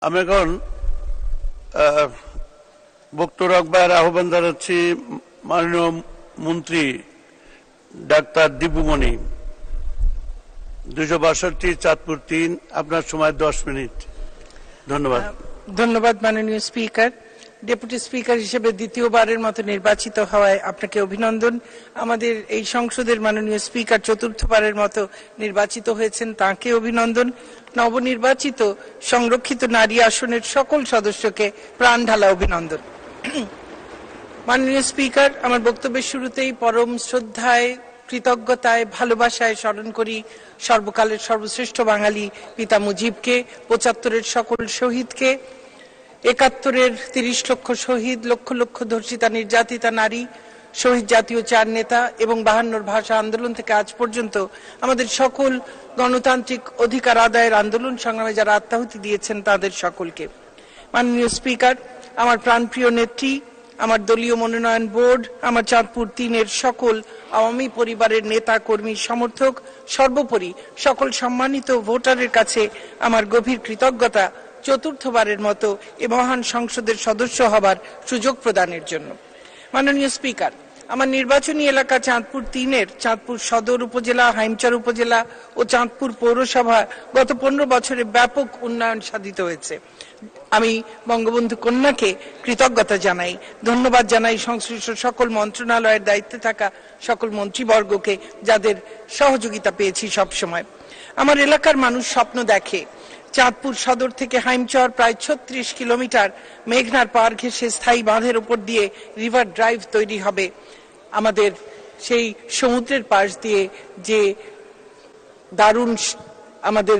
আমি এখন বক্তব্য রাখবার আহ্বান জানাচ্ছি মাননীয় মন্ত্রী ডাক্তার দীপুমণি। 262 চাঁদপুর 3, আপনার সময় 10 মিনিট। ধন্যবাদ। ধন্যবাদ মাননীয় স্পিকার। ডেপুটি স্পিকার হিসেবে দ্বিতীয়বারের মতো নির্বাচিত হওয়ায় আপনাকে অভিনন্দন। আমাদের এই সংসদের মাননীয় স্পিকার চতুর্থবারের মতো নির্বাচিত হয়েছেন, তাকে অভিনন্দন। নবনির্বাচিত সংরক্ষিত নারী আসনের সকল সদস্যকে প্রাণ ঢালা অভিনন্দন। মাননীয় স্পিকার, আমার বক্তব্যের শুরুতেই পরম শ্রদ্ধায়, কৃতজ্ঞতায়, ভালোবাসায় স্মরণ করি সর্বকালের সর্বশ্রেষ্ঠ বাঙালি পিতা মুজিবকে, 75-এর সকল শহীদকে, 71-এর 30 লক্ষ শহীদ, লক্ষ লক্ষ ধর্ষিতা নির্যাতিতা নারী, শহীদ জাতীয় 4 নেতা এবং 52-র ভাষা আন্দোলন থেকে আজ পর্যন্ত আমাদের সকল গণতান্ত্রিক অধিকার আদায়ের আন্দোলন সংগ্রামে যারা আত্মাহুতি দিয়েছেন তাদের সকলকে। মাননীয় স্পিকার, আমার প্রাণপ্রিয় নেত্রী, আমার দলীয় মনোনয়ন বোর্ড, আমার চাঁদপুর 3-এর সকল আওয়ামী পরিবারের নেতা কর্মী সমর্থক, সর্বোপরি সকল সম্মানিত ভোটারের কাছে আমার গভীর কৃতজ্ঞতা চতুর্থবারের মতো এ মহান সংসদের সদস্য হবার সুযোগ প্রদানের জন্য। মাননীয় স্পিকার, আমার নির্বাচনী এলাকা চাঁদপুর 3-এর চাঁদপুর সদর উপজেলা, হাইমচর উপজেলা ও চাঁদপুর পৌরসভা গত 15 বছরে ব্যাপক উন্নয়ন সাধিত হয়েছে। আমি বঙ্গবন্ধু কন্যাকে কৃতজ্ঞতা জানাই, ধন্যবাদ জানাই সংশ্লিষ্ট সকল মন্ত্রণালয়ের দায়িত্বে থাকা সকল মন্ত্রীবর্গকে, যাদের সহযোগিতা পেয়েছি সবসময়। আমার এলাকার মানুষ স্বপ্ন দেখে চাঁদপুর সদর থেকে হাইমচর প্রায় 36 কিলোমিটার মেঘনার পার ঘেঁষে স্থায়ী বাঁধের উপর দিয়ে রিভার ড্রাইভ তৈরি হবে। আমাদের সেই সমুদ্রের পাশ দিয়ে যে দারুণ আমাদের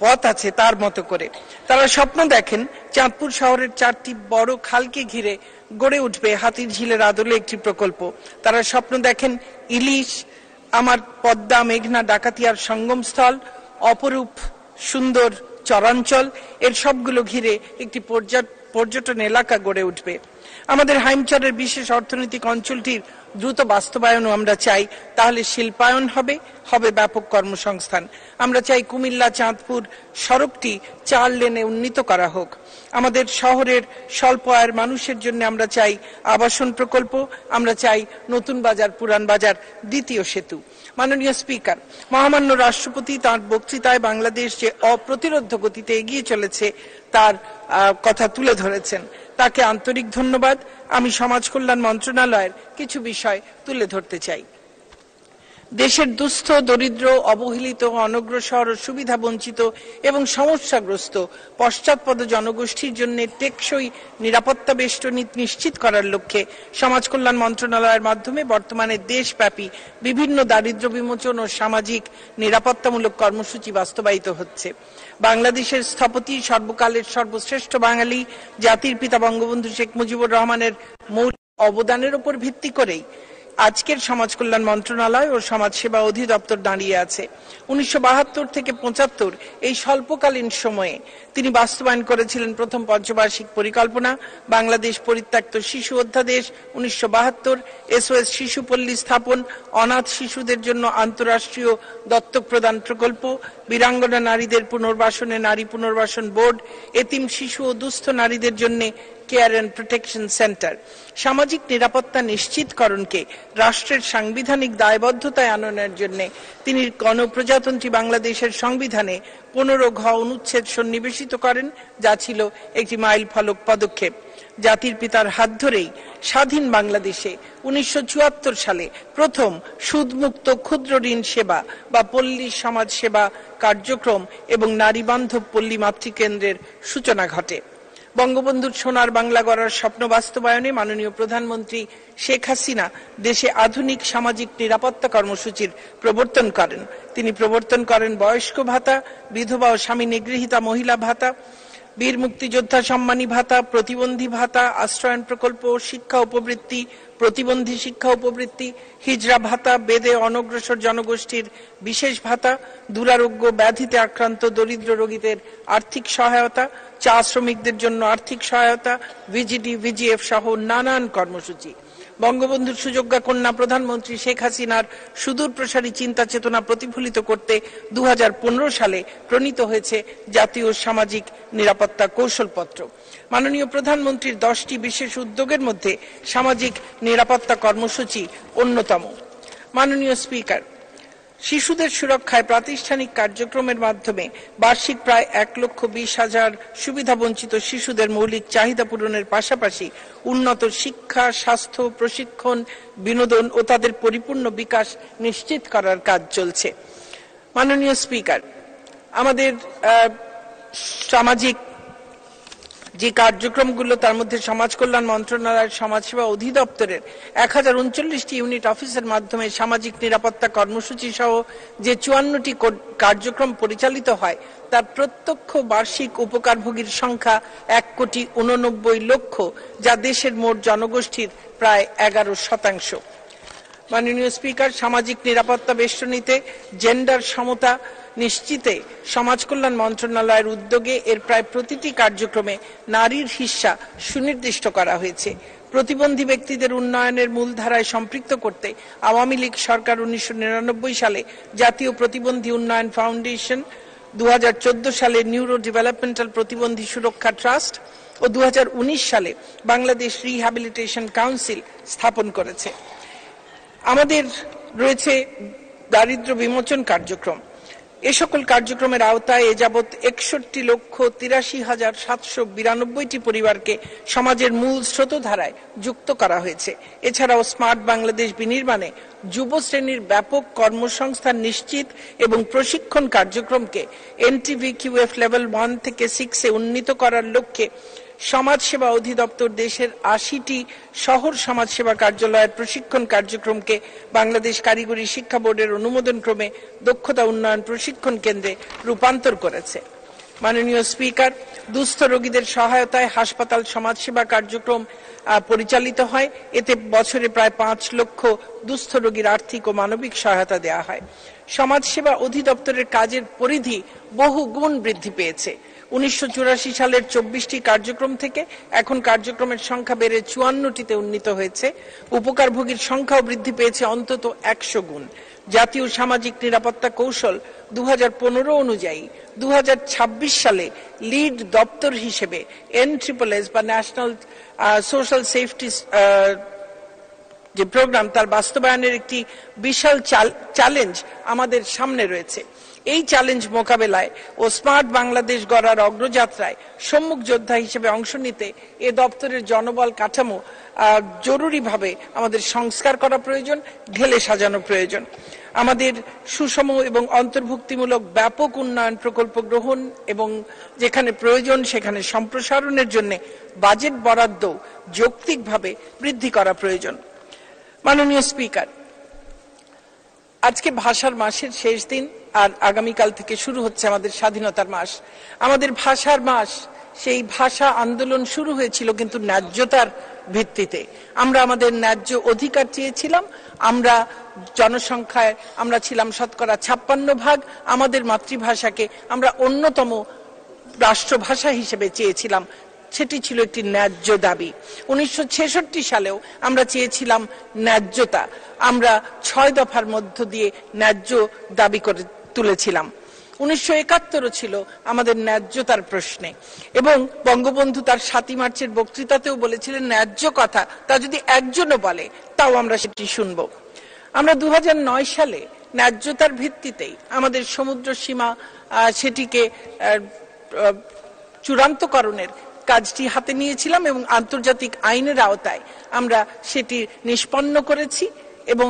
পথ আছে তার মতো করে তারা স্বপ্ন দেখেন চাঁদপুর শহরের 4টি বড় খালকে ঘিরে গড়ে উঠবে হাতির ঝিলের আদলে একটি প্রকল্প। তারা স্বপ্ন দেখেন ইলিশ, আমার পদ্মা, মেঘনা, ডাকাতিয়ার সঙ্গমস্থল, অপরূপ সুন্দর চরাঞ্চল, এর সবগুলো ঘিরে একটি পর্যটন এলাকা গড়ে উঠবে। আমাদের হাইমচরের বিশেষ অর্থনৈতিক অঞ্চলটির দ্রুত বাস্তবায়নও আমরা চাই, তাহলে শিল্পায়ন হবে, হবে ব্যাপক কর্মসংস্থান। আমরা চাই কুমিল্লা চাঁদপুর সড়কটি 4 লেনে উন্নীত করা হোক। আমাদের শহরের স্বল্প আয়ের মানুষের জন্য আমরা চাই আবাসন প্রকল্প, আমরা চাই নতুন বাজার পুরান বাজার দ্বিতীয় সেতু। মাননীয় স্পিকার, মহামান্য রাষ্ট্রপতি তাঁর বক্তৃতায় বাংলাদেশ যে অপ্রতিরোধ্য গতিতে এগিয়ে চলেছে তার কথা তুলে ধরেছেন, তাকে আন্তরিক ধন্যবাদ। আমি সমাজ কল্যাণ মন্ত্রণালয়ের কিছু বিষয় তুলে ধরতে চাই। দেশের দুস্থ, দরিদ্র, অবহেলিত, অনগ্রসর, সুবিধা বঞ্চিত এবং সমস্যাগ্রস্ত পশ্চাৎপদ জনগোষ্ঠীর জন্য টেকসই নিরাপত্তা বেষ্টনী নিশ্চিত করার লক্ষ্যে সমাজ কল্যাণ মন্ত্রণালয়ের মাধ্যমে বর্তমানে দেশব্যাপী বিভিন্ন দারিদ্র্য বিমোচন ও সামাজিক নিরাপত্তামূলক কর্মসূচি বাস্তবায়িত হচ্ছে। বাংলাদেশের স্থপতি, সর্বকালের সর্বশ্রেষ্ঠ বাঙালি জাতির পিতা বঙ্গবন্ধু শেখ মুজিবুর রহমানের মৌলিক অবদানের উপর ভিত্তি করেই আজকের সমাজ কল্যাণ মন্ত্রণালয় ও সমাজ সেবা অধিদপ্তর দাঁড়িয়ে আছে। 1972 থেকে 75 এই স্বল্পকালীন সময়ে তিনি বাস্তবায়ন করেছিলেন প্রথম পঞ্চবার্ষিক পরিকল্পনা, বাংলাদেশ পরিত্যক্ত শিশু অধ্যাদেশ 1972, SOS শিশুপল্লী স্থাপন, অনাথ শিশুদের জন্য আন্তঃরাষ্ট্রীয় দত্তক প্রদান প্রকল্প, বীরাঙ্গনা নারীদের পুনর্বাসনে নারী পুনর্বাসন বোর্ড, এতিম শিশু ও দুস্থ নারীদের জন্য কেয়ার এন্ড প্রোটেকশন সেন্টার। সামাজিক নিরাপত্তা নিশ্চিতকরণকে রাষ্ট্রের সাংবিধানিক দায়বদ্ধতায় আনয়নের জন্য তিনি গণপ্রজাতন্ত্রী বাংলাদেশের সংবিধানে 15 ঘ অনুচ্ছেদ সন্নিবেশিত করেন, যা ছিল একটি মাইল ফলক পদক্ষেপ। জাতির পিতার হাত ধরেই স্বাধীন বাংলাদেশে 1974 সালে প্রথম সুদমুক্ত ক্ষুদ্র ঋণ সেবা বা পল্লী সমাজ সেবা কার্যক্রম এবং নারী বান্ধব পল্লী মাতৃকেন্দ্রের সূচনা ঘটে। বঙ্গবন্ধুর সোনার বাংলা গড়ার স্বপ্ন বাস্তবায়নে মাননীয় প্রধানমন্ত্রী শেখ হাসিনা দেশে আধুনিক সামাজিক নিরাপত্তা কর্মসূচির প্রবর্তন করেন। তিনি প্রবর্তন করেন বয়স্ক ভাতা, বিধবা ও স্বামী নিগৃহীতা মহিলা ভাতা, বীর মুক্তিযোদ্ধা সম্মানী ভাতা, প্রতিবন্ধী ভাতা, আশ্রয়ন প্রকল্প, শিক্ষা উপবৃত্তি, প্রতিবন্ধী শিক্ষা উপবৃত্তি, হিজড়া ভাতা, বেদে অনগ্রসর জনগোষ্ঠীর বিশেষ ভাতা, দুরারোগ্য ব্যাধিতে আক্রান্ত দরিদ্র রোগীদের আর্থিক সহায়তা, চা শ্রমিকদের জন্য আর্থিক সহায়তা, ভিজিডি, ভিজিএফ সহ নানান কর্মসূচি। বঙ্গবন্ধুর সুযোগ্যা কন্যা প্রধানমন্ত্রী শেখ হাসিনার সুদূর প্রসারী চিন্তা চেতনা প্রতিফলিত করতে 2015 সালে প্রণীত হয়েছে জাতীয় সামাজিক নিরাপত্তা কৌশলপত্র। মাননীয় প্রধানমন্ত্রীর 10টি বিশেষ উদ্যোগের মধ্যে সামাজিক নিরাপত্তা কর্মসূচি অন্যতম। মাননীয় স্পিকার, শিশুদের সুরক্ষায় প্রাতিষ্ঠানিক কার্যক্রমের মাধ্যমে বার্ষিক প্রায় 1,20,000 সুবিধাবঞ্চিত শিশুদের মৌলিক চাহিদা পূরণের পাশাপাশি উন্নত শিক্ষা, স্বাস্থ্য, প্রশিক্ষণ, বিনোদন ও তাদের পরিপূর্ণ বিকাশ নিশ্চিত করার কাজ চলছে। মাননীয় স্পিকার, আমাদের সামাজিক যে কার্যক্রমগুলো, তার মধ্যে সমাজ কল্যাণ মন্ত্রণালয়ের সমাজসেবা অধিদপ্তরের 1039টি ইউনিট অফিসের মাধ্যমে সামাজিক নিরাপত্তা কর্মসূচি সহ যে 54টি কার্যক্রম পরিচালিত হয়, তার প্রত্যক্ষ বার্ষিক উপকারভোগীর সংখ্যা 1,89,00,000, যা দেশের মোট জনগোষ্ঠীর প্রায় 11%। মাননীয় স্পিকার, সামাজিক নিরাপত্তা বেষ্টনীতে জেন্ডার সমতা নিশ্চিতে সমাজ কল্যাণ মন্ত্রণালয়ের উদ্যোগে এর প্রায় প্রতিটি কার্যক্রমে নারীর হিস্সা সুনির্দিষ্ট করা হয়েছে। প্রতিবন্ধী ব্যক্তিদের উন্নয়নের মূলধারায় সম্পৃক্ত করতে আওয়ামী লীগ সরকার 1999 সালে জাতীয় প্রতিবন্ধী উন্নয়ন ফাউন্ডেশন, 2014 সালে নিউরো ডেভেলপমেন্টাল প্রতিবন্ধী সুরক্ষা ট্রাস্ট ও 2019 সালে বাংলাদেশ রিহ্যাবিলিটেশন কাউন্সিল স্থাপন করেছে। আমাদের রয়েছে দারিদ্র্য বিমোচন কার্যক্রম। এ সকল কার্যক্রমের আওতায় এ যাবৎ 61,83,792টি পরিবারকে সমাজের মূল স্রোতধারায় যুক্ত করা হয়েছে। এছাড়াও স্মার্ট বাংলাদেশ বিনির্মাণে যুব শ্রেণীর ব্যাপক কর্মসংস্থান নিশ্চিত এবং প্রশিক্ষণ কার্যক্রমকে NTVQF লেভেল 1 থেকে 6-এ উন্নীত করার লক্ষ্যে সমাজসেবা অধিদপ্তর দেশের 80টি শহর সমাজসেবা কার্যালয়ের প্রশিক্ষণ কার্যক্রমকে বাংলাদেশ কারিগরি শিক্ষা বোর্ডের অনুমোদন ক্রমে দক্ষতা উন্নয়ন প্রশিক্ষণ কেন্দ্রে রূপান্তর করেছে। মাননীয় স্পিকার, দুস্থ রোগীদের সহায়তায় হাসপাতাল সমাজসেবা কার্যক্রম পরিচালিত হয়। এতে বছরে প্রায় 5 লক্ষ দুস্থ রোগীর আর্থিক ও মানবিক সহায়তা দেওয়া হয়। সমাজসেবা অধিদপ্তরের কাজের পরিধি বহু গুণ বৃদ্ধি পেয়েছে। 1984 সালের 24টি কার্যক্রম থেকে এখন কার্যক্রমের সংখ্যা বেড়ে 54টিতে উন্নীত হয়েছে। উপকারভোগীর সংখ্যাও বৃদ্ধি পেয়েছে অন্তত 100 গুণ। জাতীয় সামাজিক নিরাপত্তা কৌশল 2015 অনুযায়ী 2026 সালে লিড দপ্তর হিসেবে NSSS বা ন্যাশনাল সোশ্যাল সেফটি যে প্রোগ্রাম, তার বাস্তবায়নের একটি বিশাল চ্যালেঞ্জ আমাদের সামনে রয়েছে। এই চ্যালেঞ্জ মোকাবেলায় ও স্মার্ট বাংলাদেশ গড়ার অগ্রযাত্রায় সম্মুখ যোদ্ধা হিসেবে অংশ নিতে এ দপ্তরের জনবল কাঠামো জরুরিভাবে আমাদের সংস্কার করা প্রয়োজন, ঢেলে সাজানো প্রয়োজন। আমাদের সুষম এবং অন্তর্ভুক্তিমূলক ব্যাপক উন্নয়ন প্রকল্প গ্রহণ এবং যেখানে প্রয়োজন সেখানে সম্প্রসারণের জন্য বাজেট বরাদ্দ যৌক্তিকভাবে বৃদ্ধি করা প্রয়োজন। মাননীয় স্পিকার, আজকে ভাষার মাসের শেষ দিন, আর আগামীকাল থেকে শুরু হচ্ছে আমাদের স্বাধীনতার মাস। আমাদের ভাষার মাস, সেই ভাষা আন্দোলন শুরু হয়েছিল কিন্তু ন্যায্যতার ভিত্তিতে। আমরা আমাদের ন্যায্য অধিকার চেয়েছিলাম। আমরা জনসংখ্যায় আমরা ছিলাম 56% আমাদের মাতৃভাষাকে আমরা অন্যতম রাষ্ট্রভাষা হিসেবে চেয়েছিলাম। সেটি ছিল একটি ন্যায্য দাবি। 1966 সালেও আমরা চেয়েছিলাম ন্যায্যতা। আমরা 6 দফার মধ্য দিয়ে ন্যায্য দাবি করে তুলেছিলাম। 1971 ছিল আমাদের ন্যায্যতার প্রশ্নে, এবং বঙ্গবন্ধু তার 7 মার্চের বক্তৃতাতেও বলেছিলেন, ন্যায্য কথা তা যদি একজনও বলে তাও আমরা সেটি শুনব। আমরা 2009 সালে ন্যায্যতার ভিত্তিতেই আমাদের সমুদ্র সীমা সেটিকে চূড়ান্তকরণের কাজটি হাতে নিয়েছিলাম এবং আন্তর্জাতিক আইনের আওতায় আমরা সেটি নিষ্পন্ন করেছি এবং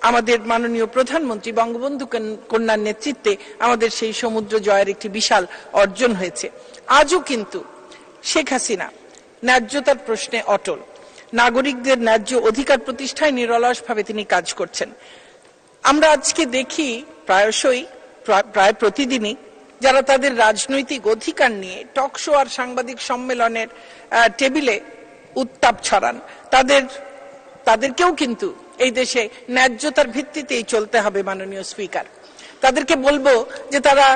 আমাদের মাননীয় প্রধানমন্ত্রী বঙ্গবন্ধু কন্যার নেতৃত্বে আমাদের সেই সমুদ্র জয়ের একটি বিশাল অর্জন হয়েছে। আজও কিন্তু শেখ হাসিনা ন্যায্যতার প্রশ্নে অটল। নাগরিকদের ন্যায্য অধিকার প্রতিষ্ঠায় নিরলসভাবে তিনি কাজ করছেন। আমরা আজকে দেখি প্রায়শই, প্রায় প্রতিদিনই, যারা তাদের রাজনৈতিক অধিকার নিয়ে টক শো আর সাংবাদিক সম্মেলনের টেবিলে উত্তাপ ছড়ান, তাদেরকেও কিন্তু এই দেশে ন্যায্যতার ভিত্তিতেই চলতে হবে। মাননীয় স্পিকার, তাদেরকে বলবো যে তারা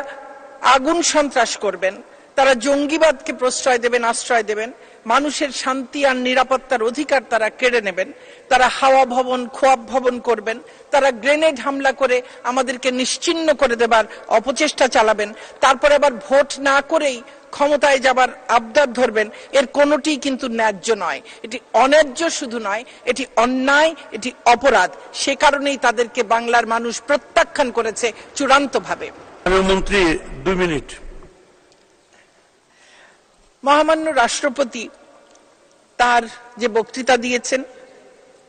আগুন সন্ত্রাস করবেন, তারা জঙ্গিবাদকে প্রশ্রয় দেবেন, আশ্রয় দেবেন, মানুষের শান্তি আর নিরাপত্তার অধিকার তারা কেড়ে নেবেন, তারা হাওয়া ভবন, খোয়াব ভবন করবেন, তারা গ্রেনেড হামলা করে আমাদেরকে নিশ্চিহ্ন করে দেবার অপচেষ্টা চালাবেন, তারপরে আবার ভোট না করেই ক্ষমতায় যাবার আবদার ধরবেন। এর কোনোটি কিন্তু ন্যায্য নয়। এটি অন্যায্য শুধু নয়, এটি অন্যায়, এটি অপরাধ। সে কারণেই তাদেরকে বাংলার মানুষ প্রত্যাখ্যান করেছে চূড়ান্তভাবে। মন্ত্রী 2 মিনিট। মহামান্য রাষ্ট্রপতি তার যে বক্তৃতা দিয়েছেন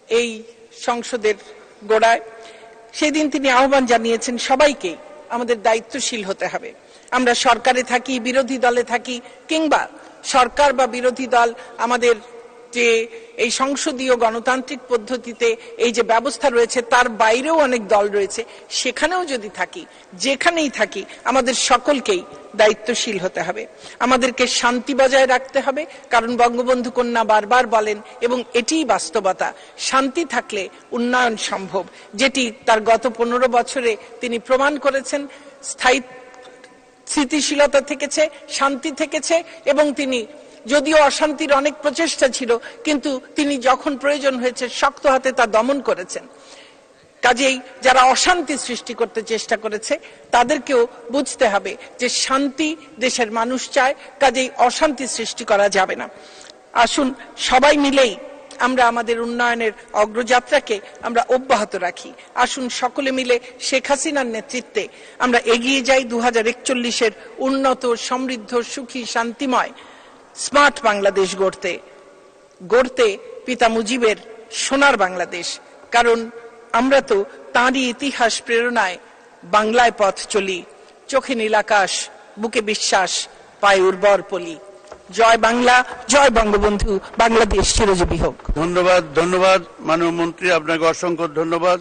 এই সংসদের গোড়ায়, সেদিন তিনি আহ্বান জানিয়েছেন সবাইকে আমাদের দায়িত্বশীল হতে হবে। আমরা সরকারে থাকি, বিরোধী দলে থাকি, কিংবা সরকার বা বিরোধী দল আমাদের যে এই সংসদীয় গণতান্ত্রিক পদ্ধতিতে এই যে ব্যবস্থা রয়েছে তার বাইরেও অনেক দল রয়েছে, সেখানেও যদি থাকি, যেখানেই থাকি, আমাদের সকলকেই দায়িত্বশীল হতে হবে। আমাদেরকে শান্তি বজায় রাখতে হবে, কারণ বঙ্গবন্ধু কন্যা বারবার বলেন, এবং এটিই বাস্তবতা, শান্তি থাকলে উন্নয়ন সম্ভব, যেটি তার গত 15 বছরে তিনি প্রমাণ করেছেন। স্থায়ী স্থিতিশীলতা থেকেছে, শান্তি থেকেছে, এবং তিনি যদিও অশান্তির অনেক প্রচেষ্টা ছিল, কিন্তু তিনি যখন প্রয়োজন হয়েছে শক্ত হাতে তা দমন করেছেন। কাজেই যারা অশান্তি সৃষ্টি করতে চেষ্টা করেছে তাদেরকেও বুঝতে হবে যে শান্তি দেশের মানুষ চায়, কাজেই অশান্তি সৃষ্টি করা যাবে না। আসুন সবাই মিলেই আমরা আমাদের উন্নয়নের অগ্রযাত্রাকে আমরা অব্যাহত রাখি। আসুন সকলে মিলে শেখ হাসিনার নেতৃত্বে আমরা এগিয়ে যাই 2041-এর উন্নত, সমৃদ্ধ, সুখী, শান্তিময়, স্মার্ট বাংলাদেশ গড়তে পিতা মুজিবের সোনার বাংলাদেশ। কারণ আমরা তো তাঁরই ইতিহাস প্রেরণায় বাংলায় পথ চলি। চোখে নীল আকাশ, বুকে বিশ্বাস, পায়ে উর্বর পলি। জয় বাংলা, জয় বঙ্গবন্ধু, বাংলাদেশ চিরজীবী হোক। ধন্যবাদ, ধন্যবাদ মাননীয় মন্ত্রী, আপনাকে অসংখ্য ধন্যবাদ।